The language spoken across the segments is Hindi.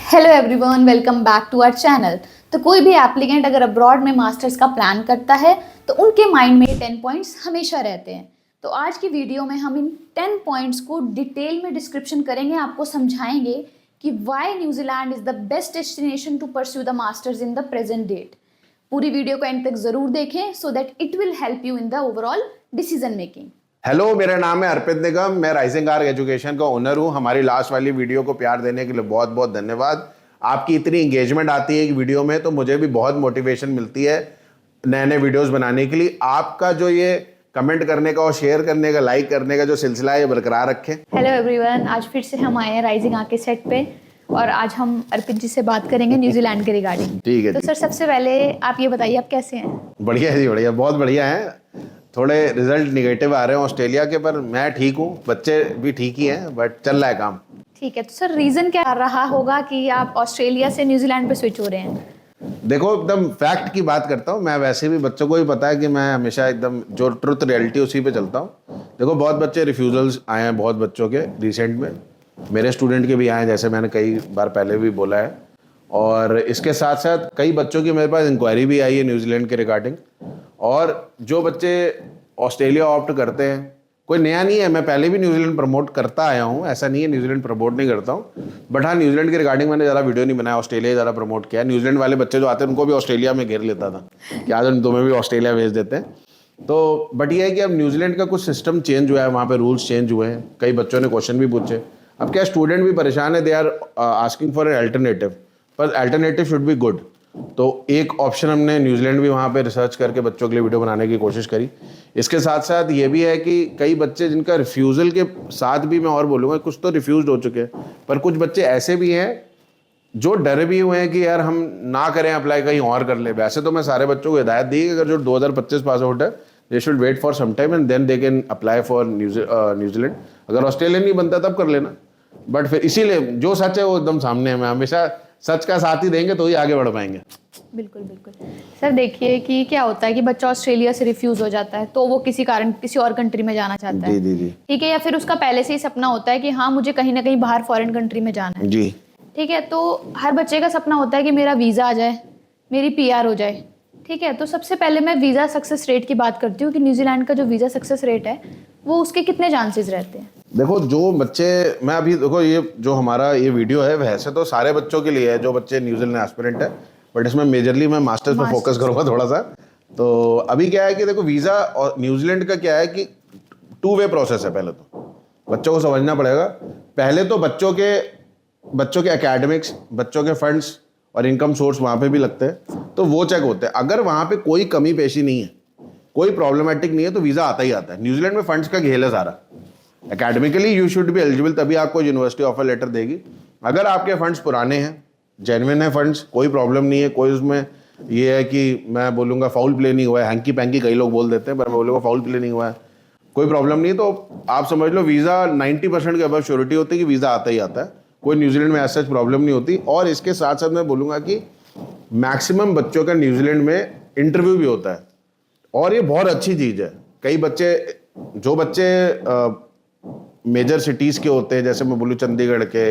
Hello everyone, welcome back to our channel. तो कोई भी एप्लीकेंट अगर अब्रॉड में मास्टर्स का प्लान करता है तो उनके माइंड में 10 पॉइंट्स हमेशा रहते हैं। तो आज की वीडियो में हम इन 10 पॉइंट्स को डिटेल में डिस्क्रिप्शन करेंगे, आपको समझाएंगे कि why New Zealand is the best destination to pursue the masters in the present date. पूरी वीडियो को एंड तक ज़रूर देखें so that it will help you in the overall decision making. Hello, मेरा नाम है अर्पित निगम। मैं राइजिंग आर्क एजुकेशन का ओनर हूं। हमारी लास्ट वाली वीडियो को प्यार देने के लिए बहुत बहुत धन्यवाद। आपकी इतनी इंगेजमेंट आती है कि वीडियो में, तो मुझे भी बहुत मोटिवेशन मिलती है नए नए वीडियोस बनाने के लिए। आपका जो ये कमेंट करने का और शेयर करने का, लाइक करने का जो सिलसिला है, ये बरकरार रखें। हेलो एवरीवन, आज फिर से हम आए हैं राइजिंग आर्क के सेट पे और आज हम अर्पित जी से बात करेंगे न्यूजीलैंड के रिगार्डिंग। ठीक है तो जी। सर, सबसे पहले आप ये बताइए, आप कैसे हैं? बढ़िया है जी, बढ़िया, बहुत बढ़िया है। थोड़े रिजल्ट निगेटिव आ रहे हैं ऑस्ट्रेलिया के, पर मैं ठीक हूँ, बच्चे भी ठीक ही हैं, बट चल रहा है काम। ठीक है, तो सर रीज़न क्या रहा होगा कि आप ऑस्ट्रेलिया से न्यूजीलैंड पे स्विच हो रहे हैं? देखो, एकदम फैक्ट की बात करता हूँ मैं। वैसे भी बच्चों को भी पता है कि मैं हमेशा एकदम जो ट्रुथ रियलिटी उसी पे चलता हूँ। देखो, बहुत बच्चे रिफ्यूजल्स आए हैं, बहुत बच्चों के रिसेंट में। मेरे स्टूडेंट के भी आए हैं, जैसे मैंने कई बार पहले भी बोला है। और इसके साथ साथ कई बच्चों की मेरे पास इंक्वायरी भी आई है न्यूजीलैंड के रिगार्डिंग। और जो बच्चे ऑस्ट्रेलिया ऑप्ट करते हैं, कोई नया नहीं है, मैं पहले भी न्यूजीलैंड प्रमोट करता आया हूँ, ऐसा नहीं है न्यूजीलैंड प्रमोट नहीं करता हूँ। बट हाँ, न्यूजीलैंड के रिगार्डिंग मैंने ज़्यादा वीडियो नहीं बनाया, ऑस्ट्रेलिया ज़्यादा प्रमोट किया। न्यूजीलैंड वाले बच्चे जो आते हैं उनको भी ऑस्ट्रेलिया में घेर लेता था कि आज हम तुम्हें भी ऑस्ट्रेलिया भेज देते हैं। तो बट ये है कि अब न्यूजीलैंड का कुछ सिस्टम चेंज हुआ है, वहाँ पे रूल्स चेंज हुए हैं। कई बच्चों ने क्वेश्चन भी पूछे। अब क्या, स्टूडेंट भी परेशान है, they are asking for an alternative, पर अल्टरनेटिव शुड बी गुड। तो एक ऑप्शन हमने न्यूजीलैंड भी वहाँ पे रिसर्च करके बच्चों के लिए वीडियो बनाने की कोशिश करी। इसके साथ साथ ये भी है कि कई बच्चे जिनका रिफ्यूज़ल के साथ भी, मैं और बोलूँगा, कुछ तो रिफ्यूज़ हो चुके हैं, पर कुछ बच्चे ऐसे भी हैं जो डरे भी हुए हैं कि यार हम ना करें अप्लाई, कहीं और कर ले। वैसे तो मैं सारे बच्चों को हिदायत दी कि अगर जो 2025 पास आउट है, they should wait for some time and then they can apply for New Zealand. अगर ऑस्ट्रेलिया नहीं बनता तब कर लेना। बट फिर इसीलिए जो सच है वो एकदम सामने है। मैं हमेशा सच का साथ ही देंगे तो ही आगे बढ़ पाएंगे। बिल्कुल बिल्कुल। सर देखिए कि क्या होता है कि बच्चा ऑस्ट्रेलिया से रिफ्यूज़ हो जाता है, तो वो किसी कारण किसी और कंट्री में जाना चाहता है। जी जी। ठीक है, या फिर उसका पहले से ही सपना होता है कि हाँ, मुझे कहीं ना कहीं बाहर फॉरेन कंट्री में जाना है। जी। ठीक है, तो हर बच्चे का सपना होता है कि मेरा वीज़ा आ जाए, मेरी पीआर हो जाए। ठीक है, तो सबसे पहले मैं वीज़ा सक्सेस रेट की बात करती हूँ कि न्यूजीलैंड का जो वीज़ा सक्सेस रेट है वो उसके कितने चांसेस रहते हैं। देखो, जो बच्चे, मैं अभी देखो, ये जो हमारा ये वीडियो है वैसे तो सारे बच्चों के लिए है जो बच्चे न्यूजीलैंड एस्पिरेंट है, बट इसमें मेजरली मैं मास्टर्स पे फोकस करूंगा थोड़ा सा। तो अभी क्या है कि देखो, वीज़ा और न्यूजीलैंड का क्या है कि 2 वे प्रोसेस है। पहले तो बच्चों को समझना पड़ेगा। पहले तो बच्चों के एकेडमिक्स, बच्चों के फंड्स और इनकम सोर्स वहाँ पे भी लगते हैं, तो वो चेक होते हैं। अगर वहाँ पे कोई कमी पेशी नहीं है, कोई प्रॉब्लमेटिक नहीं है, तो वीज़ा आता ही आता है। न्यूजीलैंड में फंड्स का खेल है सारा। Academically you should be eligible, तभी आपको यूनिवर्सिटी ऑफर लेटर देगी। अगर आपके फंड्स पुराने हैं, जेन्युइन है फंड्स, कोई प्रॉब्लम नहीं है, कोई उसमें ये है कि मैं बोलूँगा फाउल प्ले नहीं हुआ है, हैंकी पैंकी कई लोग बोल देते हैं, पर मैं बोलूँगा फाउल प्ले नहीं हुआ है, कोई प्रॉब्लम नहीं है, तो आप समझ लो वीज़ा 90% के अबव श्योरिटी होती है कि वीज़ा आता ही आता है। कोई न्यूजीलैंड में ऐसा प्रॉब्लम नहीं होती। और इसके साथ साथ मैं बोलूँगा कि मैक्सिमम बच्चों का न्यूजीलैंड में इंटरव्यू भी होता है, और ये बहुत अच्छी चीज़ है। कई बच्चे, जो बच्चे मेजर सिटीज़ के होते हैं, जैसे मैं बोलूँ चंडीगढ़ के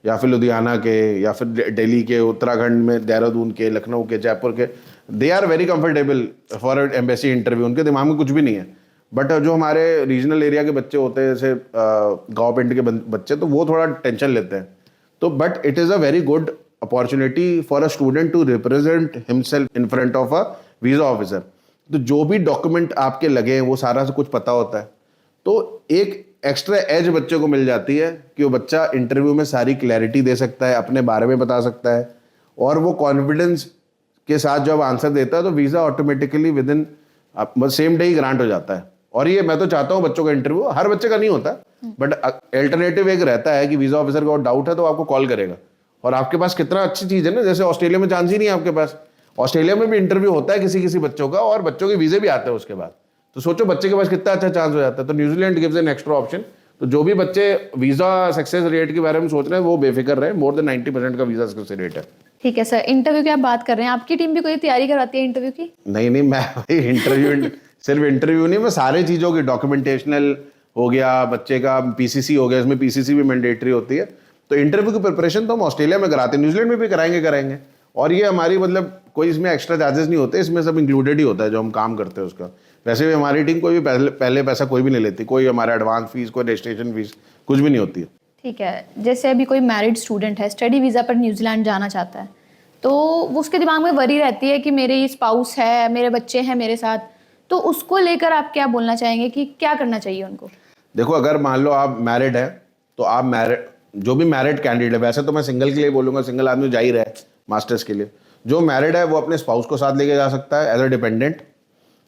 या फिर लुधियाना के या फिर दिल्ली के, उत्तराखंड में देहरादून के, लखनऊ के, जयपुर के, they are very comfortable for embassy interview. उनके दिमाग में कुछ भी नहीं है। बट जो हमारे रीजनल एरिया के बच्चे होते हैं, जैसे गाँव पिंड के बच्चे, तो वो थोड़ा टेंशन लेते हैं। तो but it is a very good opportunity for a student to represent himself in front of a visa officer. तो जो भी डॉक्यूमेंट आपके लगे हैं वो सारा से कुछ पता होता है, तो एक एक्स्ट्रा एज बच्चे को मिल जाती है कि वो बच्चा इंटरव्यू में सारी क्लैरिटी दे सकता है, अपने बारे में बता सकता है, और वो कॉन्फिडेंस के साथ जब आंसर देता है तो visa automatically with in same day he grant हो जाता है। और ये मैं तो चाहता हूँ बच्चों का इंटरव्यू, हर बच्चे का नहीं होता, बट अल्टरनेटिव एक रहता है कि वीज़ा ऑफिसर को डाउट है तो आपको कॉल करेगा। और आपके पास कितना अच्छी चीज़ है ना, जैसे ऑस्ट्रेलिया में चांस ही नहीं है आपके पास। ऑस्ट्रेलिया में भी इंटरव्यू होता है किसी किसी बच्चों का, और बच्चों के वीज़े भी आते हैं उसके बाद। तो सोचो बच्चे के पास कितना अच्छा चांस हो जाता है। तो New Zealand gives an extra option. तो जो भी बच्चे वीज़ा सक्सेस रेट के बारे में सोच रहे हैं वो बेफिक्र रहे, मोर देन 90% का वीज़ा सक्सेस रेट है। ठीक है सर, इंटरव्यू की आप बात कर रहे हैं, आपकी टीम भी कोई तैयारी करवाती है इंटरव्यू की? नहीं, मैं इंटरव्यू सिर्फ इंटरव्यू नहीं, मैं सारे चीज़ों की, डॉक्यूमेंटेशनल हो गया, बच्चे का पीसीसी हो गया, इसमें पीसीसी भी मैंडेटरी होती है, तो इंटरव्यू की प्रिपरेशन तो हम ऑस्ट्रेलिया में कराते हैं, न्यूजीलैंड में भी कराएंगे। और ये हमारी मतलब कोई इसमें एक्स्ट्रा चार्जेस नहीं होते, इसमें सब इंक्लूडेड ही होता है जो हम काम करते हैं उसका। वैसे भी हमारी टीम कोई भी पहले पैसा कोई भी नहीं लेती, कोई हमारा एडवांस फीस, कोई रजिस्ट्रेशन फीस कुछ भी नहीं होती है। ठीक है, जैसे अभी कोई मैरिड स्टूडेंट है, स्टडी वीज़ा पर न्यूजीलैंड जाना चाहता है, तो वो उसके दिमाग में वरी रहती है कि मेरे स्पाउस है, मेरे बच्चे हैं मेरे साथ, तो उसको लेकर आप क्या बोलना चाहेंगे कि क्या करना चाहिए उनको? देखो, अगर मान लो आप मैरिड है तो आप मैरिड, जो भी मैरिड कैंडिडेट है, वैसे तो मैं सिंगल के लिए बोलूँगा, सिंगल आदमी जा ही रहा है मास्टर्स के लिए। जो मैरिड है वो अपने स्पाउस को साथ लेके जा सकता है एज अ डिपेंडेंट,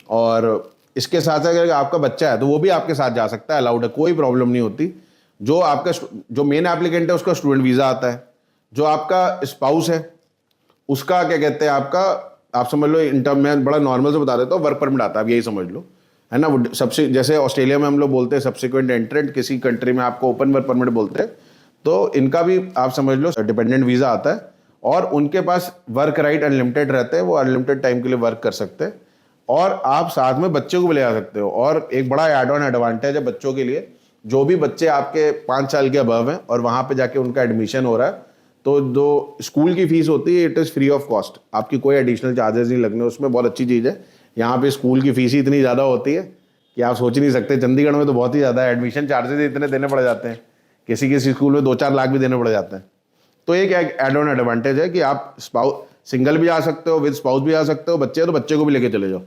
और इसके साथ साथ अगर आपका बच्चा है तो वो भी आपके साथ जा सकता है, अलाउड है, कोई प्रॉब्लम नहीं होती। जो आपका जो मेन एप्लीकेंट है उसका स्टूडेंट वीज़ा आता है, जो आपका स्पाउस है उसका क्या कहते हैं, आपका आप समझ लो, इन टर्म में बड़ा नॉर्मल से बता देता हूँ, वर्क परमिट आता है, आप यही समझ लो, है ना। वो सबसे, जैसे ऑस्ट्रेलिया में हम लोग बोलते हैं सब्सिक्वेंट एंट्रेंट, किसी कंट्री में आपको ओपन वर्क परमिट बोलते हैं, तो इनका भी आप समझ लो डिपेंडेंट वीज़ा आता है, और उनके पास वर्क राइट अनलिमिटेड रहते हैं, वो अनलिमिटेड टाइम के लिए वर्क कर सकते हैं, और आप साथ में बच्चे को भी ले आ सकते हो। और एक बड़ा एड ऑन एडवांटेज है बच्चों के लिए, जो भी बच्चे आपके 5 साल के अबव हैं और वहाँ पे जाके उनका एडमिशन हो रहा है, तो जो स्कूल की फीस होती है it is free of cost, आपकी कोई एडिशनल चार्जेस नहीं लगने उसमें। बहुत अच्छी चीज़ है, यहाँ पे स्कूल की फीस ही इतनी ज़्यादा होती है कि आप सोच ही नहीं सकते। चंडीगढ़ में तो बहुत ही ज़्यादा है, एडमिशन चार्जेस इतने देने पड़ जाते हैं, किसी किसी स्कूल में 2-4 लाख भी देने पड़ जाते हैं। तो एक एड ऑन एडवांटेज है कि आप सिंगल भी आ सकते हो, विद स्पाउस भी आ सकते हो, बच्चे हो तो बच्चे को भी लेके चले जाओ।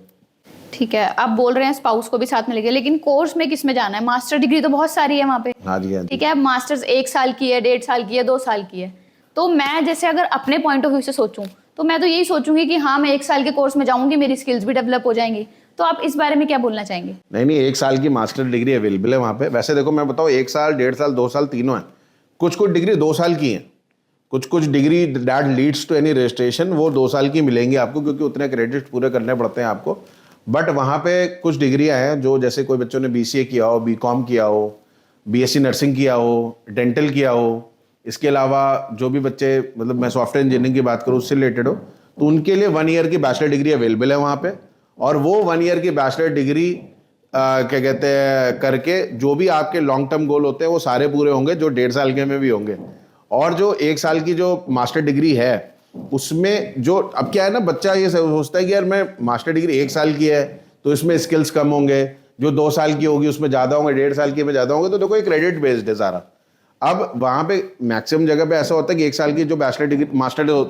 ठीक है, आप बोल रहे हैं स्पाउस को भी साथ में लेके, लेकिन कोर्स में किस में जाना है? मास्टर डिग्री तो बहुत सारी है वहाँ पे। हाँ जी, हाँ जी। ठीक है, मास्टर्स 1 साल की है, 1.5 साल की है, 2 साल की है। तो मैं जैसे अगर अपने पॉइंट ऑफ व्यू से सोचूं तो मैं तो यही सोचूंगी कि हाँ, मैं 1 साल के कोर्स में जाऊंगी, मेरी स्किल्स भी डेवलप हो जाएंगी। तो आप इस बारे में क्या बोलना चाहेंगे? नहीं, 1 साल की मास्टर डिग्री अवेलेबल है वहाँ पे। वैसे देखो, मैं बताऊँ, 1 साल, 1.5 साल, 2 साल तीनों है। कुछ डिग्री 2 साल की हैं, कुछ degree that leads to any registration वो 2 साल की मिलेंगी आपको, क्योंकि उतने क्रेडिट पूरे करने पड़ते हैं आपको। बट वहाँ पे कुछ डिग्रियाँ हैं जो, जैसे कोई बच्चों ने BCA किया हो, BCom किया हो, BSc नर्सिंग किया हो, डेंटल किया हो, इसके अलावा जो भी बच्चे, मतलब मैं सॉफ्टवेयर इंजीनियरिंग की बात करूँ उससे रिलेटेड हो, तो उनके लिए 1 ईयर की बैचलर डिग्री अवेलेबल है वहाँ पे। और वो 1 ईयर की बैचलर डिग्री क्या कहते हैं करके, जो भी आपके लॉन्ग टर्म गोल होते हैं वो सारे पूरे होंगे, जो 1.5 साल के में भी होंगे। और जो 1 साल की जो मास्टर डिग्री है उसमें जो, अब क्या है ना, बच्चा ये सोचता है कि यार मैं मास्टर डिग्री 1 साल की है तो इसमें स्किल्स कम होंगे, जो 2 साल की होगी उसमें ज़्यादा होंगे, 1.5 साल की में ज़्यादा होंगे। तो देखो, एक क्रेडिट बेस्ड है सारा। अब वहाँ पे मैक्सिमम जगह पे ऐसा होता है कि 1 साल की जो बैचलर डिग्री,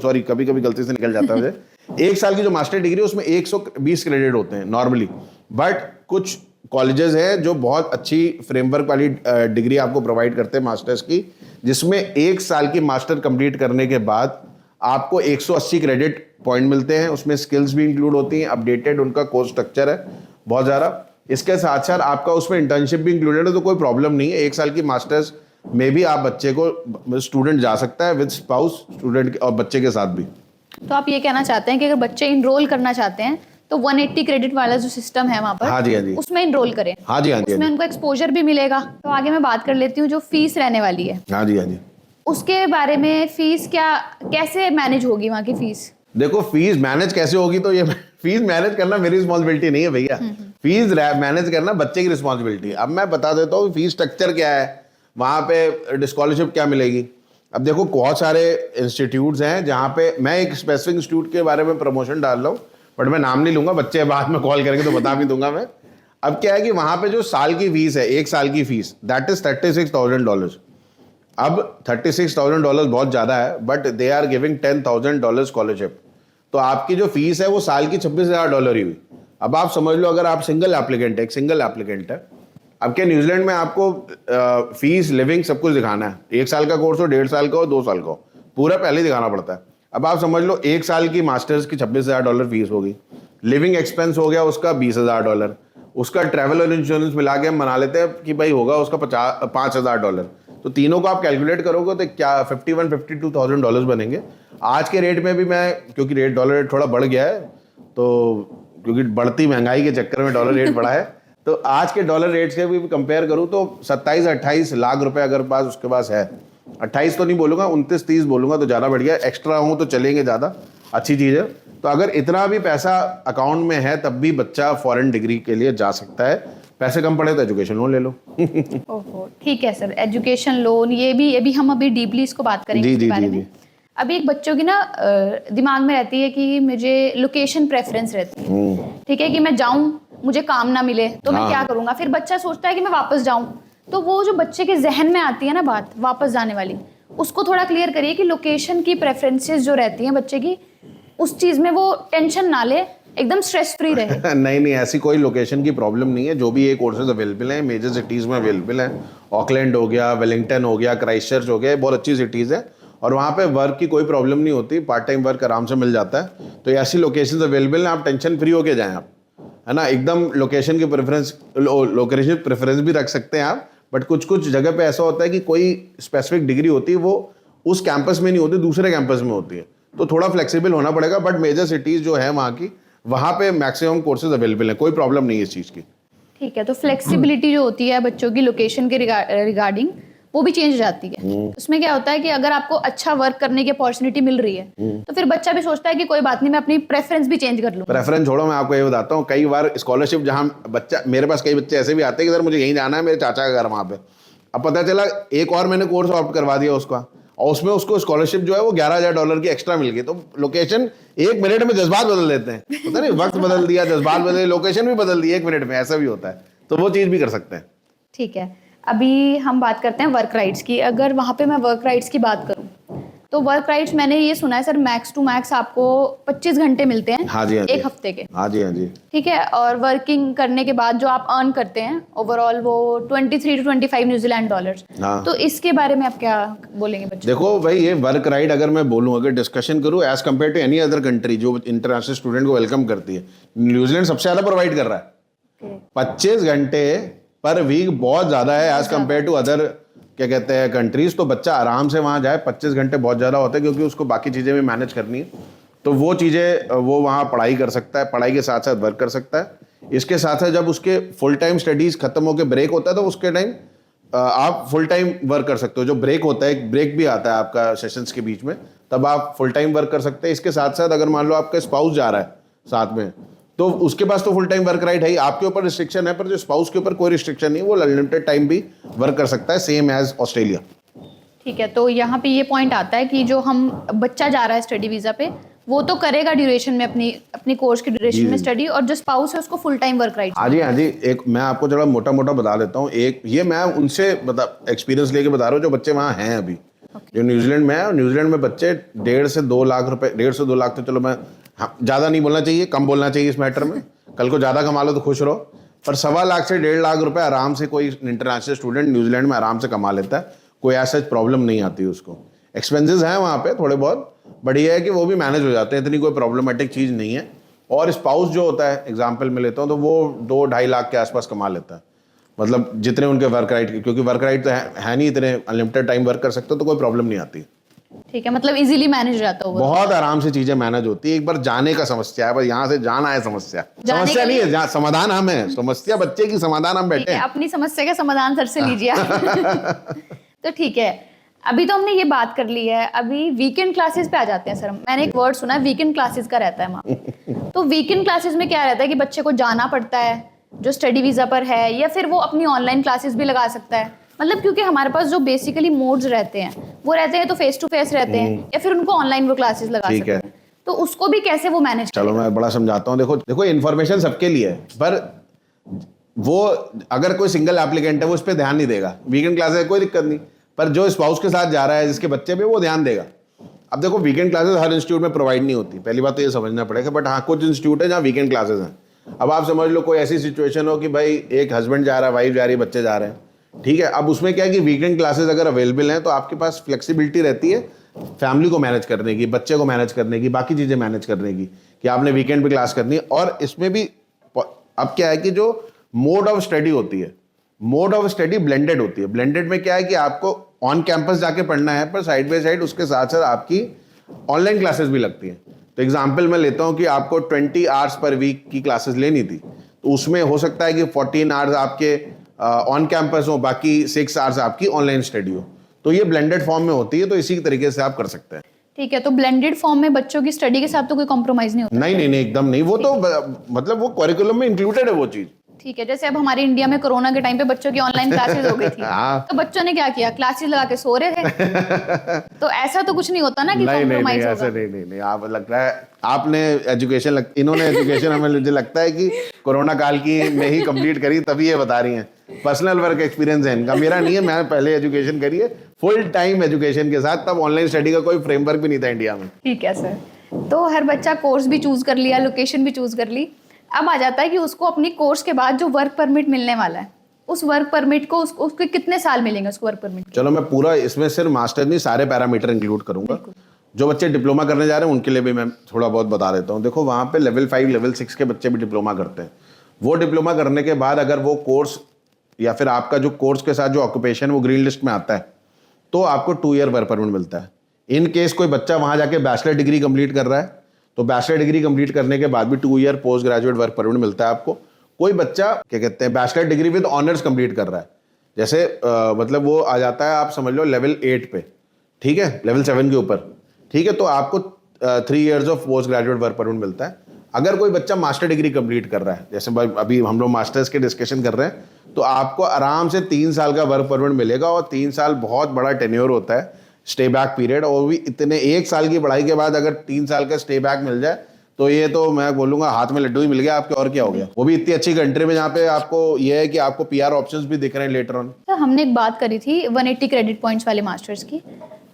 सॉरी कभी कभी गलती से निकल जाता है मुझे, 1 साल की जो मास्टर डिग्री उसमें 120 क्रेडिट होते हैं नॉर्मली। बट कुछ कॉलेजेस हैं जो बहुत अच्छी फ्रेमवर्क वाली डिग्री आपको प्रोवाइड करते हैं मास्टर्स की, जिसमें 1 साल की मास्टर कंप्लीट करने के बाद आपको 180 क्रेडिट पॉइंट मिलते हैं। उसमें स्किल्स भी इंक्लूड होती हैं, अपडेटेड उनका कोर्स स्ट्रक्चर है बहुत ज़्यादा। इसके साथ साथ आपका उसमें इंटर्नशिप भी इंक्लूडेड है, तो कोई प्रॉब्लम नहीं है। 1 साल की मास्टर्स में भी आप बच्चे को, स्टूडेंट जा सकता है विद स्पाउस, स्टूडेंट और बच्चे के साथ भी। तो आप ये कहना चाहते हैं कि अगर बच्चे इनरोल करना चाहते हैं तो 180 क्रेडिट वाला जो सिस्टम है वहाँ पर, हाँ जी, हाँ जी, उसमें इनरोल करें। हाँ जी, हाँ जी, उसमें उनको एक्सपोजर भी मिलेगा। तो आगे मैं बात कर लेती हूँ जो फीस रहने वाली है, हाँ जी, हाँ जी, उसके बारे में। फीस कैसे मैनेज होगी वहाँ की फीस? देखो, फीस मैनेज कैसे होगी, तो ये फीस मैनेज करना मेरी रिस्पॉन्सिबिलिटी नहीं है भैया, फीस मैनेज करना बच्चे की रिस्पॉन्सिबिलिटी है। अब मैं बता देता हूँ फीस स्ट्रक्चर क्या है, वहाँ पे स्कॉलरशिप क्या मिलेगी। अब देखो, बहुत सारे इंस्टीट्यूट्स हैं जहाँ पे, मैं एक स्पेसिफिक इंस्टीट्यूट के बारे में प्रमोशन डाल रहा हूँ, बट मैं नाम नहीं लूंगा, बच्चे बाद में कॉल करेंगे तो बता भी दूंगा मैं। अब क्या है कि वहाँ पे जो साल की फीस है, 1 साल की फीस, दैट इज $36,000। अब $36,000 बहुत ज़्यादा है, but they are giving $10,000 scholarship. तो आपकी जो फीस है वो साल की $26,000 ही हुई। अब आप समझ लो, अगर आप सिंगल एप्लीकेंट है, एक सिंगल एप्लीकेंट है, अब क्या न्यूजीलैंड में आपको फीस, लिविंग, सब कुछ दिखाना है। 1 साल का कोर्स हो, 1.5 साल का हो, 2 साल का हो, पूरा पहले दिखाना पड़ता है। अब आप समझ लो, 1 साल की मास्टर्स की $26,000 फीस होगी, लिविंग एक्सपेंस हो गया उसका $20,000, उसका ट्रैवल और इंश्योरेंस मिला के हम बना लेते हैं कि भाई होगा उसका $5,000। तो तीनों को आप कैलकुलेट करोगे तो क्या $51,000-52,000 बनेंगे आज के रेट में भी। मैं, क्योंकि डॉलर रेट थोड़ा बढ़ गया है, तो क्योंकि बढ़ती महंगाई के चक्कर में डॉलर रेट बढ़ा है, तो आज के डॉलर रेट से भी कंपेयर करूं तो 27-28 लाख रुपए अगर पास उसके पास है, 28 तो नहीं बोलूंगा, 29-30 बोलूंगा तो ज़्यादा बढ़ गया। एक्स्ट्रा हो तो चलेंगे, ज़्यादा अच्छी चीज़ है। तो अगर इतना भी पैसा अकाउंट में है तब भी बच्चा फॉरेन डिग्री के लिए जा सकता है, पैसे कम पड़े तो एजुकेशन लोन ले लो। ओहो, ठीक है सर, एजुकेशन लोन ये भी हम अभी डीपली इसको बात करेंगे जी इसके जी बारे जी में। जी। अभी एक बच्चों की ना दिमाग में रहती है कि मुझे लोकेशन प्रेफरेंस रहती है, ठीक है, कि मैं जाऊं मुझे काम ना मिले तो मैं हाँ। क्या करूंगा, फिर बच्चा सोचता है कि मैं वापस जाऊं। तो वो जो बच्चे के जहन में आती है ना बात वापस जाने वाली, उसको थोड़ा क्लियर करिए कि लोकेशन की प्रेफरेंसेस जो रहती हैं बच्चे की, उस चीज़ में वो टेंशन ना ले, एकदम स्ट्रेस फ्री रहे। नहीं नहीं, ऐसी कोई लोकेशन की प्रॉब्लम नहीं है। जो भी ये कोर्सेज अवेलेबल हैं मेजर सिटीज़ में अवेलेबल हैं। ऑकलैंड हो गया, वेलिंगटन हो गया, क्राइस्टचर्च हो गया, ये बहुत अच्छी सिटीज़ है और वहाँ पे वर्क की कोई प्रॉब्लम नहीं होती। पार्ट टाइम वर्क आराम से मिल जाता है। तो ऐसी लोकेशंस अवेलेबल हैं, आप टेंशन फ्री होके जाएं आप, है ना। एकदम लोकेशन की लोकेशन प्रेफरेंस भी रख सकते हैं आप, बट कुछ कुछ जगह पे ऐसा होता है कि कोई स्पेसिफिक डिग्री होती है वो उस कैंपस में नहीं होती, दूसरे कैंपस में होती है। तो थोड़ा फ्लेक्सिबल होना पड़ेगा, बट मेजर सिटीज़ जो है वहाँ की, वहाँ पे मैक्सिमम कोर्सेज अवेलेबल हैं, कोई प्रॉब्लम नहीं है इस चीज़ की। ठीक है, तो फ्लेक्सिबिलिटी जो होती है बच्चों की लोकेशन के रिगार्डिंग, वो भी चेंज हो जाती है। उसमें क्या होता है कि अगर आपको अच्छा वर्क करने की अपॉर्चुनिटी मिल रही है तो फिर बच्चा भी सोचता है कि कोई बात नहीं, मैं अपनी प्रेफरेंस भी चेंज कर लूँ। प्रेफरेंस छोड़ो, मैं आपको ये बताता हूँ, कई बार स्कॉलरशिप जहाँ बच्चा, मेरे पास कई बच्चे ऐसे भी आते हैं कि सर मुझे यहीं जाना है, मेरे चाचा का घर वहाँ पे। अब पता चला एक और मैंने कोर्स ऑप्ट करवा दिया उसका, और उसमें उसको स्कॉलरशिप जो है वो $11,000 की एक्स्ट्रा मिल गई। तो लोकेशन 1 मिनट में जज्बात बदल देते हैं, पता नहीं, वक्त बदल दिया, जज्बात बदले, लोकेशन भी बदल दी 1 मिनट में, ऐसा भी होता है। तो वो चीज़ भी कर सकते हैं। ठीक है, अभी हम बात करते हैं वर्क राइट्स की। अगर वहाँ पे मैं वर्क राइट्स की बात करूँ तो वर्क राइट्स मैंने ये सुना है सर, मैक्स टू मैक्स आपको 25 घंटे मिलते हैं। हाँ जी, हाँ जी। एक हफ्ते के। हाँ जी, हाँ जी। ठीक है, और वर्किंग करने के बाद जो आप अर्न करते हैं ओवरऑल वो 23 to 25 न्यूजीलैंड डॉलर्स। हाँ। तो इसके बारे में आप क्या बोलेंगे बच्चों? देखो भाई, ये वर्क राइट अगर मैं बोलूँ, अगर डिस्कशन करूँ as compare to any other country जो इंटरनेशनल स्टूडेंट को वेलकम करती है, न्यूजीलैंड सबसे ज़्यादा प्रोवाइड कर रहा है। 25 घंटे पर वीक बहुत ज़्यादा है एज कम्पेयर टू अदर क्या कहते हैं कंट्रीज। तो बच्चा आराम से वहाँ जाए, 25 घंटे बहुत ज़्यादा होता है क्योंकि उसको बाकी चीज़ें भी मैनेज करनी है। तो वो चीज़ें वो वहाँ पढ़ाई कर सकता है, पढ़ाई के साथ साथ वर्क कर सकता है। इसके साथ साथ जब उसके फुल टाइम स्टडीज़ खत्म होकर ब्रेक होता है तो उसके टाइम आप फुल टाइम वर्क कर सकते हो। जो ब्रेक होता है, एक ब्रेक भी आता है आपका सेशंस के बीच में, तब आप फुल टाइम वर्क कर सकते हैं। इसके साथ साथ अगर मान लो आपका स्पाउस जा रहा है साथ में, तो उसके पास तो फुल टाइम वर्क राइट है ही। आपके ऊपर रिस्ट्रिक्शन है, पर जो स्पाउस के ऊपर कोई रिस्ट्रिक्शन नहीं, वो अनलिमिटेड टाइम भी वर्क कर सकता है, सेम एज ऑस्ट्रेलिया। ठीक है, तो यहाँ पे ये पॉइंट आता है कि जो हम बच्चा जा रहा है स्टडी वीज़ा पे, वो तो करेगा ड्यूरेशन में अपनी कोर्स की ड्यूरेशन में स्टडी, और जो स्पाउस है उसको फुल टाइम वर्क राइट। हाँ जी, हाँ जी। एक मैं आपको थोड़ा मोटा मोटा बता देता हूँ। एक ये मैं उनसे एक्सपीरियंस लेके बता रहा हूँ जो बच्चे वहाँ हैं अभी, जो न्यूजीलैंड में है। और न्यूजीलैंड में बच्चे 1.5 से 2 लाख रुपए, 1.5 से 2 लाख, तो चलो मैं ज़्यादा नहीं बोलना चाहिए, कम बोलना चाहिए इस मैटर में। कल को ज़्यादा कमा लो तो खुश रहो, पर 1.25 लाख से 1.5 लाख रुपए आराम से कोई इंटरनेशनल स्टूडेंट न्यूजीलैंड में आराम से कमा लेता है। कोई ऐसा प्रॉब्लम नहीं आती उसको। एक्सपेंसेस हैं वहाँ पे थोड़े बहुत, बट ये है कि वो भी मैनेज हो जाते हैं, इतनी कोई प्रॉब्लमेटिक चीज़ नहीं है। और स्पाउस जो होता है, एग्जाम्पल में लेता हूँ, तो वो 2-2.5 लाख के आसपास कमा लेता है, मतलब जितने उनके वर्क राइट, क्योंकि वर्क राइट तो है नहीं, इतने अनलिमिटेड टाइम वर्क कर सकते हो, तो कोई प्रॉब्लम नहीं आती। ठीक है, मतलब इजीली मैनेज रहता होगा, बहुत आराम से चीजें मैनेज होती है। एक बार जाने का समस्या है, बस यहाँ से जाना है समस्या। समस्या नहीं है, समाधान हम है, समस्या बच्चे की, समाधान हम बैठे हैं। अपनी समस्या का समाधान सर से लीजिए आप। तो ठीक है, अभी तो हमने ये बात कर ली है, अभी वीकेंड क्लासेस पे आ जाते हैं सर। मैंने एक वर्ड सुना है, वीकेंड क्लासेस का रहता है वहाँ। तो वीकेंड क्लासेस में क्या रहता है कि बच्चे को जाना पड़ता है जो स्टडी वीज़ा पर है, या फिर वो अपनी ऑनलाइन क्लासेस भी लगा सकता है। मतलब क्योंकि हमारे पास जो बेसिकली मोड्स रहते हैं वो रहते हैं तो फेस टू फेस रहते हैं, या फिर उनको ऑनलाइन वो क्लासेस लगा सकते हैं। तो उसको भी कैसे वो मैनेज चलो मैं बड़ा समझाता हूँ। देखो इन्फॉर्मेशन सबके लिए है, पर वो अगर कोई सिंगल एप्लीकेंट है वो इस पर ध्यान नहीं देगा। वीकेंड क्लासेस है कोई दिक्कत नहीं, पर जो स्पाउस के साथ जा रहा है, जिसके बच्चे पे, वो ध्यान देगा। अब देखो वीकेंड क्लासेस हर इंस्टीट्यूट में प्रोवाइड नहीं होती, पहली बात तो ये समझना पड़ेगा। बट हाँ, कुछ इंस्टीट्यूट है जहाँ वीकेंड क्लासेस हैं। अब आप समझ लो कोई ऐसी सिचुएशन हो कि भाई एक हस्बैंड जा रहा है, वाइफ जा रही है, बच्चे जा रहे हैं, ठीक है। अब उसमें क्या है कि वीकेंड क्लासेस अगर अवेलेबल हैं तो आपके पास फ्लेक्सिबिलिटी रहती है फैमिली को मैनेज करने की, बच्चे को मैनेज करने की, बाकी चीज़ें मैनेज करने की, कि आपने वीकेंड पे क्लास करनी है। और इसमें भी अब क्या है कि जो मोड ऑफ स्टडी होती है, मोड ऑफ स्टडी ब्लेंडेड होती है। ब्लेंडेड में क्या है कि आपको ऑन कैंपस जाके पढ़ना है, पर साइड बाय साइड उसके साथ साथ आपकी ऑनलाइन क्लासेस भी लगती हैं। तो एग्जाम्पल मैं लेता हूँ कि आपको 20 आवर्स पर वीक की क्लासेस लेनी थी, तो उसमें हो सकता है कि 14 आवर्स आपके ऑन कैंपस हो, बाकी 6 आवर्स आपकी ऑनलाइन स्टडी हो। तो ये ब्लेंडेड फॉर्म में होती है, तो इसी तरीके से आप कर सकते हैं। ठीक है, तो ब्लेंडेड फॉर्म में बच्चों की स्टडी के साथ तो कोई कॉम्प्रोमाइज नहीं होता? नहीं नहीं नहीं, एकदम नहीं। वो तो मतलब वो करिकुलम में इंक्लूडेड है वो चीज़। ठीक है, जैसे अब हमारे इंडिया में कोरोना के टाइम पे बच्चों की ऑनलाइन क्लासेस हो गई थी, हाँ। तो बच्चों ने क्या किया, क्लासेस लगा के सो रहे थे। तो ऐसा तो कुछ नहीं होता ना कि नहीं कॉम्प्रोमाइज ऐसा होगा। नहीं आप लगता है आपने इन्होंने एजुकेशन हमें मुझे लगता है कि कोरोना काल की में ही कंप्लीट करी, तभी ये बता रही हैं। पर्सनल वर्क एक्सपीरियंस है इनका, मेरा नहीं है। मैं पहले एजुकेशन करी है फुल टाइम एजुकेशन के साथ, तब ऑनलाइन स्टडी का कोई फ्रेमवर्क भी नहीं था इंडिया में। ठीक है सर, तो हर बच्चा कोर्स भी चूज कर लिया, लोकेशन भी चूज कर ली। अब आ जाता है कि उसको अपनी कोर्स के बाद जो वर्क परमिट मिलने वाला है, उस वर्क परमिट को उसके कितने साल मिलेंगे उसको वर्क परमिट? चलो मैं पूरा इसमें सिर्फ मास्टर नहीं सारे पैरामीटर इंक्लूड करूंगा। जो बच्चे डिप्लोमा करने जा रहे हैं उनके लिए भी मैं थोड़ा बहुत बता देता हूँ। देखो वहाँ पे लेवल 5 लेवल 6 के बच्चे भी डिप्लोमा करते हैं। वो डिप्लोमा करने के बाद अगर वो कोर्स या फिर आपका जो कोर्स के साथ जो ऑक्यूपेशन वो ग्रीन लिस्ट में आता है, तो आपको 2 ईयर वर्क परमिट मिलता है। इन केस कोई बच्चा वहाँ जाके बैचलर डिग्री कंप्लीट कर रहा है, तो बैचलर डिग्री कंप्लीट करने के बाद भी 2 year post graduate work permit मिलता है आपको। कोई बच्चा क्या कहते हैं bachelor degree with honours complete कर रहा है, जैसे मतलब वो आ जाता है, आप समझ लो लेवल 8 पे, ठीक है, लेवल 7 के ऊपर, ठीक है, तो आपको 3 years of post graduate work permit मिलता है। अगर कोई बच्चा मास्टर डिग्री कंप्लीट कर रहा है, जैसे अभी हम लोग मास्टर्स के डिस्कशन कर रहे हैं, तो आपको आराम से 3 साल का वर्क परमिट मिलेगा। और 3 साल बहुत बड़ा टेन्योर होता है, स्टे बैक पीरियड। और भी इतने 1 साल की पढ़ाई के बाद अगर 3 साल का स्टे बैक मिल जाए, तो ये तो मैं बोलूंगा हाथ में लड्डू ही मिल गया आपके, और क्या हो गया। वो भी इतनी अच्छी कंट्री में जहाँ पे आपको ये है कि आपको पीआर ऑप्शंस भी दिख रहे हैं लेटर ऑन। तो हमने एक बात करी थी 180 क्रेडिट पॉइंट्स वाले मास्टर्स की,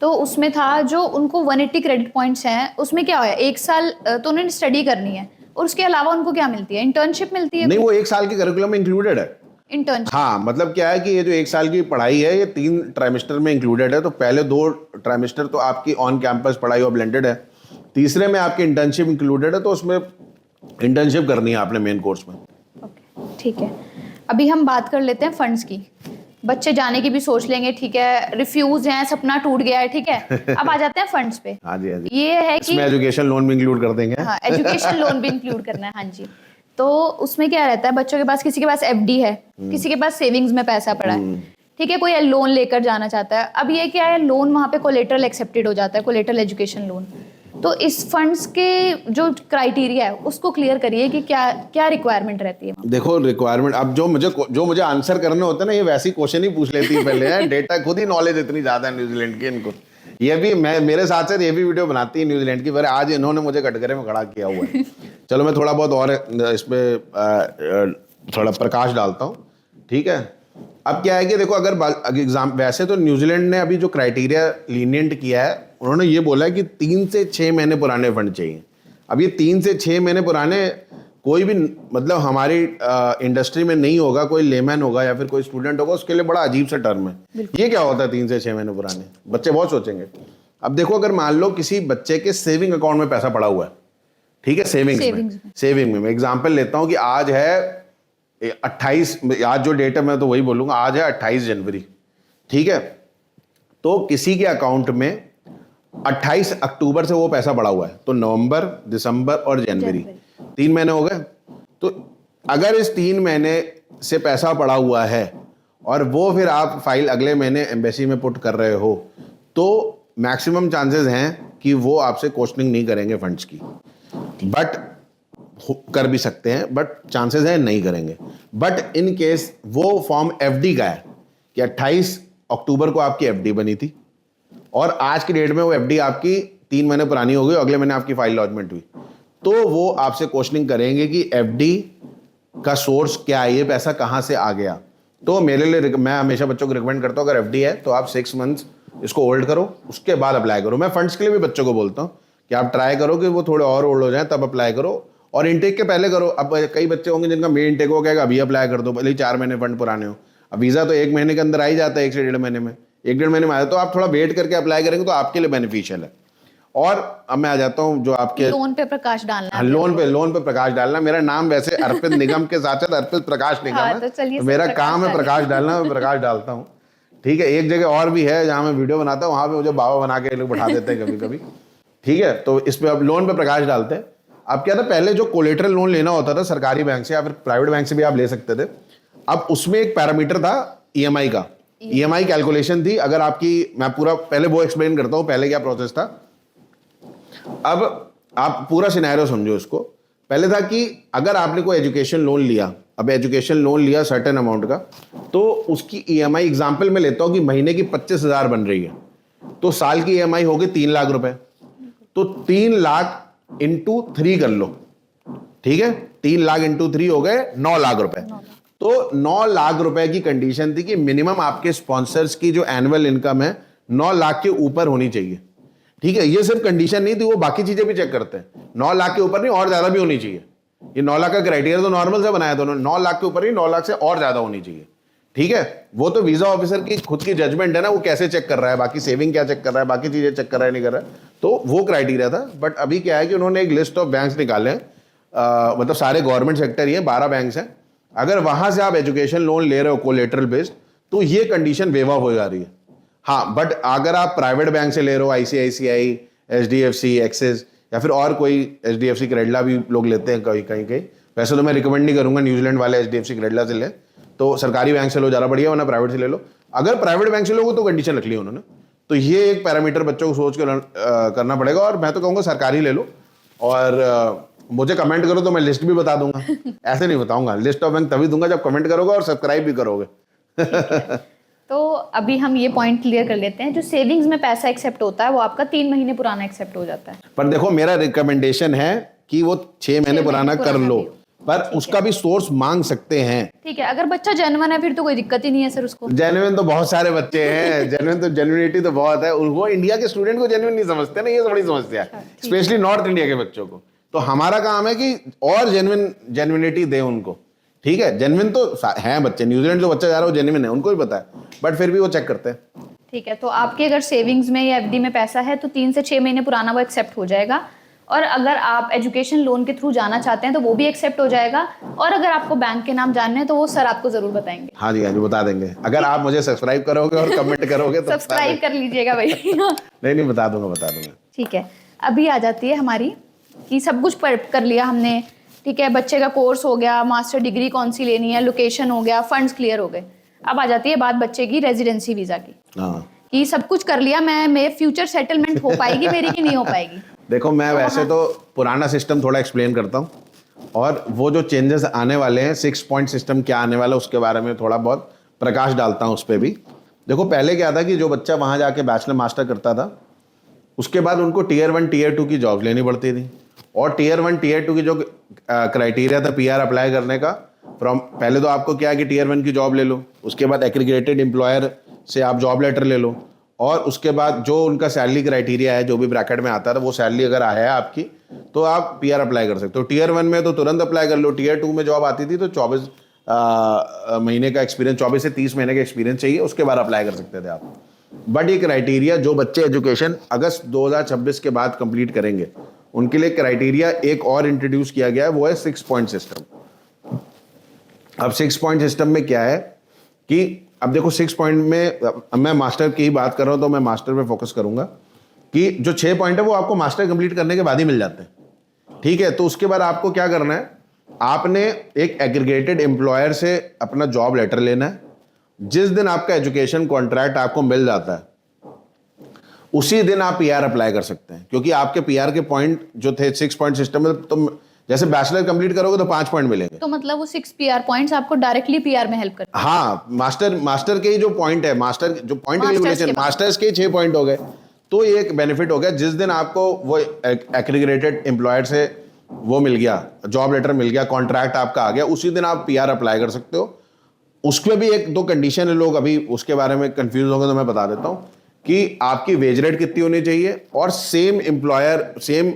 तो उसमें था जो उनको 180 क्रेडिट पॉइंट्स हैं, उसमें क्या है, 1 साल तो उन्हें स्टडी करनी है, और उसके अलावा उनको क्या मिलती है, इंटर्नशिप मिलती है? नहीं, वो 1 साल के करिकुलम में इंक्लूडेड है इंटर्नशिप। हाँ, मतलब क्या है कि ये जो 1 साल की पढ़ाई है ये 3 ट्राइमेस्टर में इंक्लूडेड है। तो पहले 2 ट्राइमेस्टर तो आपकी ऑन कैंपस पढ़ाई और ब्लेंडेड है, तीसरे में आपकी इंटर्नशिप इंक्लूडेड है, तो उसमें इंटर्नशिप करनी है आपने मेन कोर्स में। ओके, ठीक है। अभी हम बात कर लेते हैं फंड्स की। बच्चे जाने की भी सोच लेंगे, ठीक है, रिफ्यूज हैं, सपना टूट गया है, ठीक है। अब आ जाते हैं फंड्स पे। हाँ जी, हाँ जी। ये है कि इसमें एजुकेशन लोन भी इंक्लूड कर देंगे। हाँ, एजुकेशन लोन भी इंक्लूड करना है, हाँ जी। तो उसमें क्या रहता है, बच्चों के पास, किसी के पास एफडी है, किसी के पास सेविंग्स में पैसा पड़ा है, ठीक है, कोई लोन लेकर जाना चाहता है। अब ये क्या है, लोन वहाँ पे कोलेटरल एक्सेप्टेड हो जाता है, कोलेटरल एजुकेशन लोन। तो इस फंड्स के जो क्राइटेरिया है उसको क्लियर करिए कि क्या क्या रिक्वायरमेंट रहती है। देखो रिक्वायरमेंट, अब जो मुझे आंसर करने होते हैं ना, ये वैसी क्वेश्चन ही पूछ लेती है पहले है। डेटा खुद ही नॉलेज इतनी ज्यादा है न्यूजीलैंड की इनको। ये भी मेरे साथ साथ ये भी वीडियो बनाती है न्यूजीलैंड की, पर आज इन्होंने मुझे कटघरे में खड़ा किया हुआ है। चलो मैं थोड़ा बहुत और इसमें थोड़ा प्रकाश डालता हूँ, ठीक है। अब क्या है कि देखो, अगर एग्जाम, वैसे तो न्यूजीलैंड ने अभी जो क्राइटेरिया लीनियंट किया है, उन्होंने ये बोला है कि 3 से 6 महीने पुराने फंड चाहिए। अब ये 3 से 6 महीने पुराने कोई भी मतलब हमारी इंडस्ट्री में नहीं होगा, कोई लेमैन होगा या फिर कोई स्टूडेंट होगा, उसके लिए बड़ा अजीब सा टर्म है। ये क्या होता है 3 से 6 महीने पुराने, बच्चे बहुत सोचेंगे। अब देखो, अगर मान लो किसी बच्चे के सेविंग अकाउंट में पैसा पड़ा हुआ है, ठीक है, सेविंग में एग्जाम्पल लेता हूँ कि आज है 28, आज जो डेट है मैं तो वही बोलूँगा, आज है 28 जनवरी, ठीक है। तो किसी के अकाउंट में 28 अक्टूबर से वो पैसा पड़ा हुआ है, तो नवंबर, दिसंबर और जनवरी 3 महीने हो गए। तो अगर इस 3 महीने से पैसा पड़ा हुआ है और वो फिर आप फाइल अगले महीने एम्बेसी में पुट कर रहे हो, तो मैक्सिमम चांसेस हैं कि वो आपसे क्वेश्चनिंग नहीं करेंगे फंड्स की। बट कर भी सकते हैं, बट चांसेस हैं नहीं करेंगे। बट इन केस वो फॉर्म एफडी का है कि 28 अक्टूबर को आपकी एफडी बनी थी और आज की डेट में वो एफडी आपकी 3 महीने पुरानी हो गई, अगले महीने आपकी फाइल लॉन्चमेंट हुई, तो वो आपसे क्वेश्चनिंग करेंगे कि एफडी का सोर्स क्या है, ये पैसा कहाँ से आ गया। तो मेरे लिए मैं हमेशा बच्चों को रिकमेंड करता हूँ, अगर एफडी है तो आप 6 मंथ्स इसको होल्ड करो, उसके बाद अप्लाई करो। मैं फंड्स के लिए भी बच्चों को बोलता हूँ कि आप ट्राई करो कि वो थोड़े और होल्ड हो जाए, तब अप्लाई करो, और इनटेक के पहले करो। अब कई बच्चे होंगे जिनका मेन इनटेक हो गया, अभी अप्लाई कर दो, भले ही 4 महीने फंड पुराने हो। अब वीज़ा तो 1 महीने के अंदर आ ही जाता है, 1 से 1.5 महीने में, 1-1.5 महीने में आया, तो आप थोड़ा वेट करके अप्लाई करेंगे तो आपके लिए बेनिफिशियल है। और अब मैं आ जाता हूँ जो आपके लोन पे प्रकाश डालना है। लोन पे प्रकाश डालना। मेरा नाम वैसे अर्पित निगम के साथ साथ अर्पित प्रकाश निगम है, तो मेरा काम है प्रकाश डालना, मैं प्रकाश डालता हूँ, ठीक है। एक जगह और भी है जहाँ मैं वीडियो बनाता हूँ, वहाँ पे मुझे बाबा बना के लोग बैठा देते हैं कभी कभी, ठीक है। तो इस पे अब लोन पे प्रकाश डालते हैं। अब क्या था, पहले जो कोलेटरल लोन लेना होता था सरकारी बैंक से या फिर प्राइवेट बैंक से भी आप ले सकते थे, अब उसमें एक पैरामीटर था ईएमआई का, ईएमआई कैलकुलेशन थी। अगर आपकी, मैं पूरा पहले वो एक्सप्लेन करता हूँ पहले क्या प्रोसेस था। अब आप पूरा सिनेरियो समझो इसको। पहले था कि अगर आपने कोई एजुकेशन लोन लिया, अब एजुकेशन लोन लिया सर्टेन अमाउंट का, तो उसकी ईएमआई एग्जाम्पल में लेता हूँ कि महीने की 25,000 बन रही है, तो साल की ईएमआई होगी 3 लाख रुपए, तो 3 लाख इंटू 3 कर लो, ठीक है, 3 लाख इंटू 3 हो गए 9 लाख रुपए। तो 9 लाख रुपए की कंडीशन थी कि मिनिमम आपके स्पॉन्सर्स की जो एनुअल इनकम है 9 लाख के ऊपर होनी चाहिए, ठीक है। ये सिर्फ कंडीशन नहीं थी, वो बाकी चीजें भी चेक करते हैं। 9 लाख के ऊपर नहीं, और ज्यादा भी होनी चाहिए। ये 9 लाख का क्राइटेरिया तो नॉर्मल से बनाया था उन्होंने, 9 लाख के ऊपर नहीं, 9 लाख से और ज्यादा होनी चाहिए, ठीक है। वो तो वीजा ऑफिसर की खुद की जजमेंट है ना, वो कैसे चेक कर रहा है, बाकी सेविंग क्या चेक कर रहा है, बाकी चीजें चेक कर रहा है नहीं कर रहा है, तो वो क्राइटेरिया था। बट अभी क्या है कि उन्होंने एक लिस्ट ऑफ बैंक्स निकाले हैं, मतलब सारे गवर्नमेंट सेक्टर ही है, 12 बैंक्स हैं। अगर वहां से आप एजुकेशन लोन ले रहे हो कोलेटरल बेस्ड, तो ये कंडीशन वेव ऑफ हो जा रही है। हाँ, बट अगर आप प्राइवेट बैंक से ले रहे हो, आईसीआईसीआई, एचडीएफसी, एक्सिस, या फिर और कोई एचडीएफसी क्रेडिला भी लोग लेते हैं कहीं कहीं कहीं, वैसे तो मैं रिकमेंड नहीं करूंगा न्यूजीलैंड वाले एचडीएफसी क्रेडिला से ले, तो सरकारी बैंक से लो ज़्यादा बढ़िया, वरना प्राइवेट से ले लो। अगर प्राइवेट बैंक से लोगे तो कंडीशन रख ली उन्होंने, तो ये एक पैरामीटर बच्चों को सोच कर करना पड़ेगा। और मैं तो कहूँगा सरकारी ले लो, और मुझे कमेंट करो तो मैं लिस्ट भी बता दूंगा, ऐसे नहीं बताऊंगा, लिस्ट ऑफ बैंक तभी दूंगा जब कमेंट करोगे और सब्सक्राइब भी करोगे। तो अभी हम ये पॉइंट क्लियर कर लेते हैं, जो सेविंग्स में पैसा एक्सेप्ट होता है वो आपका 3 महीने पुराना एक्सेप्ट हो जाता है। पर देखो, मेरा रिकमेंडेशन है कि वो 6 महीने पुराना कर लो, पर उसका भी सोर्स मांग सकते हैं। ठीक है, अगर बच्चा जेन्युइन है फिर तो कोई दिक्कत ही नहीं है सर उसको। जेन्युइन तो बहुत सारे बच्चे हैं, जेन्युइनिटी तो बहुत है, वो इंडिया के स्टूडेंट को जेन्युइन नहीं समझते ना, ये बड़ी समस्या है, स्पेशली नॉर्थ इंडिया के बच्चों को। तो हमारा काम है कि और जेन्युइनिटी दे उनको, ठीक है। जेन्युइन तो हैं बच्चे, न्यूजीलैंड जो बच्चा जा रहा है वो जेन्युइन है, उनको भी पता है, बट फिर भी वो चेक करते हैं। ठीक है, तो आपके अगर सेविंग्स में या एफडी में पैसा है तो 3 से 6 महीने पुराना वो एक्सेप्ट हो जाएगा, और अगर आप एजुकेशन लोन के थ्रू जाना चाहते हैं तो वो भी एक्सेप्ट हो जाएगा। और अगर आपको बैंक के नाम जानने हैं तो वो सर आपको जरूर बताएंगे। हाँ जी, हाँ जी, बता देंगे, अगर आप मुझे सब्सक्राइब करोगे और कमेंट करोगे तो सब्सक्राइब कर लीजिएगा भाई। नहीं, बता दूंगा। ठीक है, अभी आ जाती है हमारी कि सब कुछ कर लिया हमने, ठीक है, बच्चे का कोर्स हो गया, मास्टर डिग्री कौन सी लेनी है, लोकेशन हो गया, फंड्स क्लियर हो गए। अब आ जाती है बात बच्चे की रेजिडेंसी वीजा की। हाँ, कि सब कुछ कर लिया, मैं फ्यूचर सेटलमेंट हो पाएगी मेरी कि नहीं हो पाएगी। देखो, मैं वैसे तो पुराना सिस्टम थोड़ा एक्सप्लेन करता हूँ, और वो जो चेंजेस आने वाले हैं, 6 पॉइंट सिस्टम क्या आने वाला है उसके बारे में थोड़ा बहुत प्रकाश डालता हूँ उस पर भी। देखो, पहले क्या था कि जो बच्चा वहाँ जाके बैचलर मास्टर करता था, उसके बाद उनको टीयर 1 टीयर 2 की जॉब लेनी पड़ती थी, और टीयर 1 टीयर 2 की जो क्राइटेरिया था पीआर अप्लाई करने का, फ्रॉम पहले तो आपको क्या है कि टीयर 1 की जॉब ले लो, उसके बाद एग्रीगेटेड एम्प्लॉयर से आप जॉब लेटर ले लो, और उसके बाद जो उनका सैलरी क्राइटेरिया है, जो भी ब्रैकेट में आता था, वो सैलरी अगर आया है आपकी तो आप पीआर अप्लाई कर सकते हो। टीयर 1 में तो तुरंत अप्लाई कर लो, टीयर 2 में जॉब आती थी तो 24 महीने का एक्सपीरियंस, 24 से 30 महीने का एक्सपीरियंस चाहिए, उसके बाद अप्लाई कर सकते थे आप। बट ये क्राइटेरिया जो बच्चे एजुकेशन अगस्त 2026 के बाद कंप्लीट करेंगे, उनके लिए क्राइटेरिया एक और इंट्रोड्यूस किया गया है, वो है 6 पॉइंट सिस्टम। अब 6 पॉइंट सिस्टम में क्या है कि अब देखो, 6 पॉइंट में, मैं मास्टर की ही बात कर रहा हूं तो मैं मास्टर पे फोकस करूंगा कि जो 6 पॉइंट है वो आपको मास्टर कंप्लीट करने के बाद ही मिल जाते हैं, ठीक है। तो उसके बाद आपको क्या करना है, आपने एक एग्रीगेटेड एम्प्लॉयर से अपना जॉब लेटर लेना है। जिस दिन आपका एजुकेशन कॉन्ट्रैक्ट आपको मिल जाता है, उसी दिन आप पीआर अप्लाई कर सकते हैं, क्योंकि आपके पीआर के पॉइंट जो थे 6 पॉइंट सिस्टम में, तुम जैसे बैचलर कंप्लीट करोगे तो 5 पॉइंट मिलेंगे, तो मतलब वो 6 पीआर पॉइंट्स आपको डायरेक्टली पीआर में हेल्प करते हैं। हाँ, मास्टर के ही जो पॉइंट है, मास्टर जो पॉइंट कैलकुलेशन, मास्टर्स के 6 पॉइंट हो गए, तो ये एक बेनिफिट हो गया। जिस दिन आपको वो एग्रीगेटेड एम्प्लॉयर से वो मिल गया, जॉब लेटर मिल गया, कॉन्ट्रैक्ट आपका आ गया, उसी दिन आप पीआर अप्लाई कर सकते हो। उसमें भी 1-2 कंडीशन है, लोग अभी उसके बारे में कंफ्यूज होंगे तो मैं बता देता हूं कि आपकी वेज रेट कितनी होनी चाहिए, और सेम एम्प्लॉयर सेम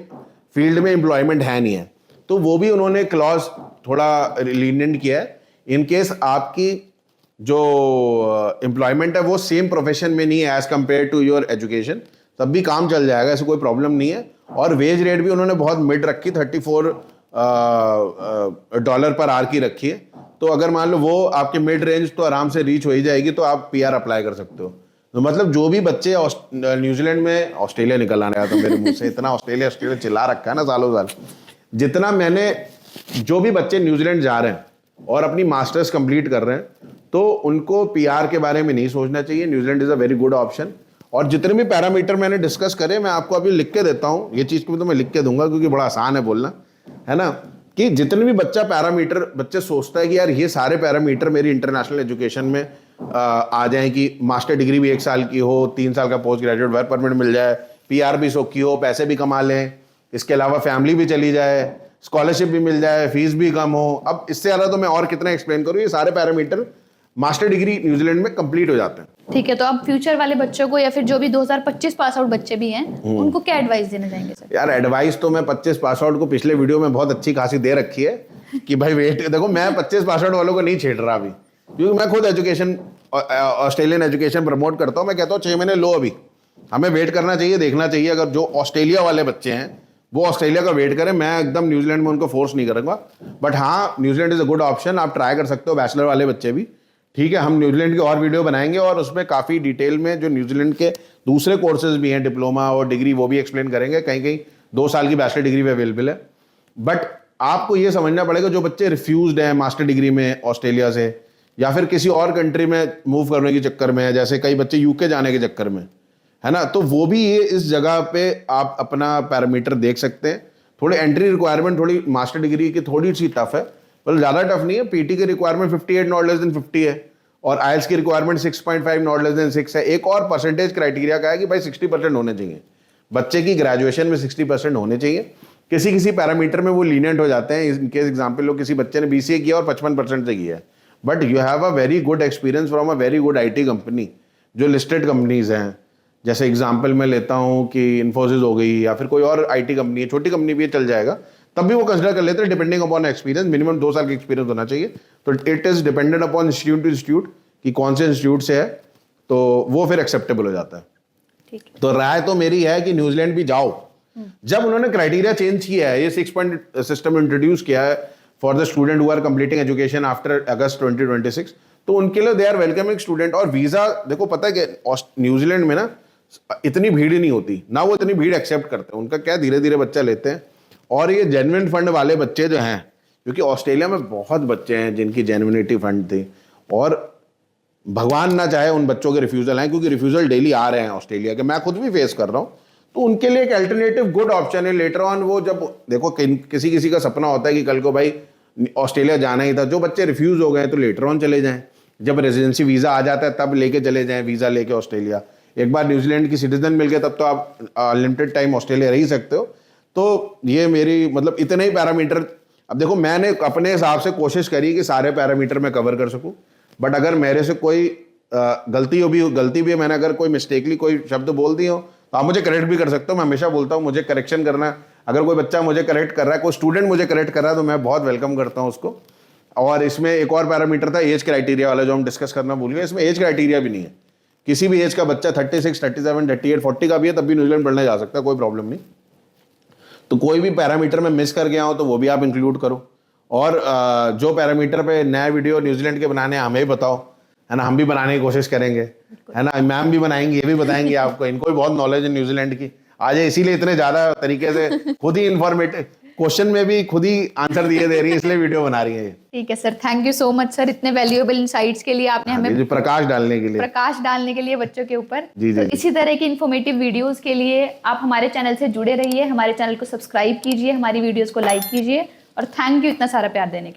फील्ड में एम्प्लॉयमेंट है नहीं है, तो वो भी उन्होंने क्लॉज थोड़ा लीनियंट किया है। इन केस आपकी जो एम्प्लॉयमेंट है वो सेम प्रोफेशन में नहीं है as compare to your education, तब भी काम चल जाएगा, ऐसे कोई प्रॉब्लम नहीं है। और वेज रेट भी उन्होंने बहुत मिड रखी, $34 पर आवर की रखी है। तो अगर मान लो वो आपके मिड रेंज तो आराम से रीच हो ही जाएगी, तो आप पीआर अप्लाई कर सकते हो। तो मतलब जो भी बच्चे न्यूजीलैंड में, ऑस्ट्रेलिया निकल आने आया था मेरे मुंह से, इतना ऑस्ट्रेलिया चिल्ला रखा है ना सालों साल, जितना मैंने, जो भी बच्चे न्यूजीलैंड जा रहे हैं और अपनी मास्टर्स कंप्लीट कर रहे हैं, तो उनको पीआर के बारे में नहीं सोचना चाहिए। New Zealand is a very good option. और जितने भी पैरामीटर मैंने डिस्कस करे, मैं आपको अभी लिख के देता हूँ, ये चीज़ को भी तो मैं लिख के दूंगा क्योंकि बड़ा आसान है बोलना, है ना। कि जितने भी बच्चे सोचता है कि यार ये सारे पैरामीटर मेरी इंटरनेशनल एजुकेशन में आ जाएं, कि मास्टर डिग्री भी 1 साल की हो, 3 साल का पोस्ट ग्रेजुएट वर्क परमिट मिल जाए, PR भी सौखी हो, पैसे भी कमा लें, इसके अलावा फैमिली भी चली जाए, स्कॉलरशिप भी मिल जाए, फीस भी कम हो। अब इससे ज़्यादा तो मैं और कितना एक्सप्लेन करूँ, ये सारे पैरामीटर मास्टर डिग्री न्यूजीलैंड में कंप्लीट हो जाते हैं। ठीक है, तो अब फ्यूचर वाले बच्चों को या फिर जो भी 2025 पास आउट बच्चे भी हैं, उनको क्या एडवाइस देना चाहेंगे सर? यार एडवाइस तो मैं 25 पास आउट को पिछले वीडियो में बहुत अच्छी खासी दे रखी है कि भाई वेट, देखो मैं 25 पास आउट वालों को नहीं छेड़ रहा अभी, क्योंकि मैं खुद एजुकेशन, ऑस्ट्रेलियन एजुकेशन प्रमोट करता हूँ। मैं कहता हूँ 6 महीने लो, अभी हमें वेट करना चाहिए, देखना चाहिए। अगर जो ऑस्ट्रेलिया वाले बच्चे हैं वो ऑस्ट्रेलिया का वेट करें, मैं एकदम न्यूजीलैंड में उनको फोर्स नहीं करूँगा। बट हाँ, New Zealand is a good option, आप ट्राई कर सकते हो, बैचलर वाले बच्चे भी। ठीक है, हम न्यूजीलैंड की और वीडियो बनाएंगे और उसमें काफ़ी डिटेल में जो न्यूजीलैंड के दूसरे कोर्सेज भी हैं, डिप्लोमा और डिग्री, वो भी एक्सप्लेन करेंगे। कहीं कहीं 2 साल की बैचलर डिग्री भी अवेलेबल है। बट आपको ये समझना पड़ेगा, जो बच्चे रिफ्यूज्ड हैं मास्टर डिग्री में ऑस्ट्रेलिया से, या फिर किसी और कंट्री में मूव करने के चक्कर में, जैसे कई बच्चे UK जाने के चक्कर में, है ना, तो वो भी ये इस जगह पे आप अपना पैरामीटर देख सकते हैं। थोड़ी एंट्री रिक्वायरमेंट थोड़ी मास्टर डिग्री की थोड़ी सी टफ है, पर ज़्यादा टफ नहीं है। PT की रिक्वायरमेंट 58 नॉट लेस देन 50 है, और IELTS की रिक्वायरमेंट 6.5 नॉट लेस देन 6 है। एक और परसेंटेज क्राइटेरिया का है कि भाई 60% होने चाहिए, बच्चे की ग्रेजुएशन में 60% होने चाहिए। किसी किसी पैरामीटर में वो लीनियंट हो जाते हैं। इन केस एग्जाम्पल लो, किसी बच्चे ने BCA किया और 55% से किया है, but you have a very good experience from a very good IT company, जो लिस्टेड कंपनीज हैं। जैसे एग्जाम्पल मैं लेता हूँ कि इन्फोसिस हो गई, या फिर कोई और IT कंपनी है, छोटी कंपनी भी है, चल जाएगा, तब भी वो कंसिडर कर लेते हैं, डिपेंडिंग अपॉन एक्सपीरियंस। मिनिमम 2 साल का एक्सपीरियंस होना चाहिए। तो it is dependent upon institute to institute कि कौन से इंस्टीट्यूट से है, तो वो फिर एक्सेप्टेबल हो जाता है। ठीक है, तो राय तो मेरी है कि न्यूजीलैंड भी जाओ। जब उन्होंने क्राइटेरिया चेंज किया है, ये 6 पॉइंट सिस्टम इंट्रोड्यूस किया है for the student who are completing education after August 2026, तो उनके लिए दे आर वेलकमिंग स्टूडेंट। और वीजा, देखो पता है कि न्यूजीलैंड में ना इतनी भीड़ ही नहीं होती ना, वो इतनी भीड़ एक्सेप्ट करते हैं। उनका क्या, धीरे धीरे बच्चा लेते हैं। और ये जेन्युइन फंड वाले बच्चे जो हैं, क्योंकि ऑस्ट्रेलिया में बहुत बच्चे हैं जिनकी जेन्युइनिटी फंड थी, और भगवान ना चाहे उन बच्चों के रिफ्यूजल हैं, क्योंकि रिफ्यूजल डेली आ रहे हैं ऑस्ट्रेलिया के, मैं खुद भी फेस कर रहा हूँ। तो उनके लिए एक अल्टरनेटिव गुड ऑप्शन है लेटर ऑन। वो जब देखो किसी किसी का सपना होता है कि कल को भाई ऑस्ट्रेलिया जाना ही था, जो बच्चे रिफ्यूज हो गए तो लेटर ऑन चले जाएं, जब रेजिडेंसी वीज़ा आ जाता है तब लेके चले जाएं वीज़ा लेके ऑस्ट्रेलिया। एक बार न्यूजीलैंड की सिटीजन मिल गए तब तो आप लिमिटेड टाइम ऑस्ट्रेलिया रह ही सकते हो। तो ये मेरी मतलब इतने ही पैरामीटर। अब देखो, मैंने अपने हिसाब से कोशिश करी कि सारे पैरामीटर मैं कवर कर सकूं, बट अगर मेरे से कोई गलती भी है, मैंने अगर कोई मिस्टेकली कोई शब्द बोल दिए हो तो आप मुझे करेक्ट भी कर सकते हो। मैं हमेशा बोलता हूँ मुझे करेक्शन करना, अगर कोई बच्चा मुझे करेक्ट कर रहा है, कोई स्टूडेंट मुझे करेक्ट कर रहा है, तो मैं बहुत वेलकम करता हूँ उसको। और इसमें एक और पैरामीटर था एज क्राइटेरिया वाला, जो हम डिस्कस करना भूल गए। इसमें एज क्राइटेरिया भी नहीं है, किसी भी एज का बच्चा 36, 37, 38, 40 का भी है तब भी न्यूजीलैंड पढ़ने जा सकता है, कोई प्रॉब्लम नहीं। तो कोई भी पैरामीटर में मिस कर गया हो तो वो भी आप इंक्लूड करो। और जो पैरामीटर पे नया वीडियो न्यूजीलैंड के बनाने हैं हमें भी बताओ, है ना, हम भी बनाने की कोशिश करेंगे, है ना, मैम भी बनाएंगे, ये भी बताएंगे आपको। इनको भी बहुत नॉलेज है न्यूजीलैंड की, आज इसीलिए इतने ज़्यादा तरीके से खुद ही इन्फॉर्मेटिव क्वेश्चन में भी खुद ही आंसर दिए दे रही है, इसलिए वीडियो बना रही है। ठीक है sir, thank you so much sir, इतने वैल्यूएबल इनसाइट्स के लिए आपने हमें प्रकाश डालने के लिए बच्चों के ऊपर। जी, तो इसी तरह की इन्फॉर्मेटिव वीडियोस के लिए आप हमारे चैनल से जुड़े रहिए, हमारे चैनल को सब्सक्राइब कीजिए, हमारी वीडियोस को लाइक कीजिए, और थैंक यू इतना सारा प्यार देने के लिए।